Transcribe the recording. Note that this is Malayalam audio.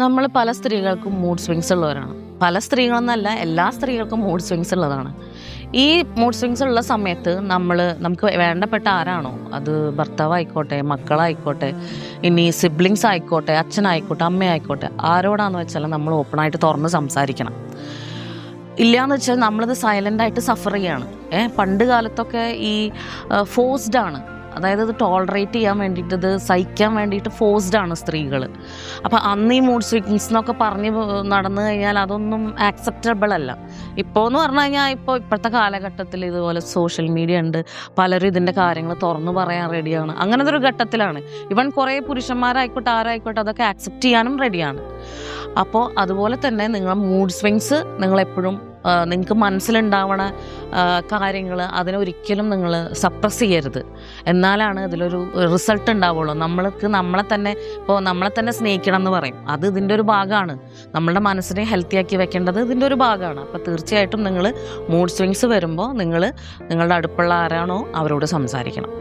നമ്മൾ പല സ്ത്രീകൾക്കും മൂഡ് സ്വിങ്സ് ഉള്ളവരാണ്. പല സ്ത്രീകളെന്നല്ല, എല്ലാ സ്ത്രീകൾക്കും മൂഡ് സ്വിങ്സ് ഉള്ളതാണ്. ഈ മൂഡ് സ്വിങ്സ് ഉള്ള സമയത്ത് നമുക്ക് വേണ്ടപ്പെട്ട ആരാണോ, അത് ഭർത്താവായിക്കോട്ടെ, മക്കളായിക്കോട്ടെ, ഇനി സിബ്ലിങ്സ് ആയിക്കോട്ടെ, അച്ഛനായിക്കോട്ടെ, അമ്മയായിക്കോട്ടെ, ആരോടാന്ന് വെച്ചാൽ നമ്മൾ ഓപ്പണായിട്ട് തുറന്ന് സംസാരിക്കണം. ഇല്ലയെന്ന് വെച്ചാൽ നമ്മളത് സൈലൻ്റായിട്ട് സഫർ ചെയ്യാണ്. പണ്ട് കാലത്തൊക്കെ ഈ ഫോഴ്സ്ഡ് ആണ്, അതായത് ഇത് ടോളറേറ്റ് ചെയ്യാൻ വേണ്ടിയിട്ട്, ഇത് സഹിക്കാൻ വേണ്ടിയിട്ട് ഫോഴ്സ്ഡ് ആണ് സ്ത്രീകൾ. അപ്പോൾ അന്ന് ഈ മൂഡ് സ്വിങ്സ് എന്നൊക്കെ പറഞ്ഞ് നടന്നു കഴിഞ്ഞാൽ അതൊന്നും ആക്സെപ്റ്റബിൾ അല്ല. ഇപ്പോൾ എന്ന് പറഞ്ഞു കഴിഞ്ഞാൽ ഇപ്പോഴത്തെ കാലഘട്ടത്തിൽ ഇതുപോലെ സോഷ്യൽ മീഡിയ ഉണ്ട്, പലരും ഇതിൻ്റെ കാര്യങ്ങൾ തുറന്നു പറയാൻ റെഡിയാണ്. അങ്ങനത്തെ ഒരു ഘട്ടത്തിലാണ്. ഇവൻ കുറേ പുരുഷന്മാരായിക്കോട്ടെ, ആരായിക്കോട്ടെ, അതൊക്കെ ആക്സെപ്റ്റ് ചെയ്യാനും റെഡിയാണ്. അപ്പോൾ അതുപോലെ തന്നെ നിങ്ങൾ മൂഡ് സ്വിങ്സ് നിങ്ങളെപ്പോഴും നിങ്ങൾക്ക് മനസ്സിലുണ്ടാവണ കാര്യങ്ങൾ അതിനൊരിക്കലും നിങ്ങൾ സപ്രസ് ചെയ്യരുത്. എന്നാലാണ് ഇതിലൊരു റിസൾട്ട് ഉണ്ടാവുള്ളൂ. നമ്മളെ തന്നെ സ്നേഹിക്കണം എന്ന് പറയും. അത് ഇതിൻ്റെ ഒരു ഭാഗമാണ്. നമ്മളുടെ മനസ്സിനെ ഹെൽത്തി ആക്കി വെക്കേണ്ടത് ഇതിൻ്റെ ഒരു ഭാഗമാണ്. അപ്പോൾ തീർച്ചയായിട്ടും നിങ്ങൾ മൂഡ് സ്വിങ്സ് വരുമ്പോൾ നിങ്ങളുടെ അടുപ്പുള്ള ആരാണോ അവരോട് സംസാരിക്കണം.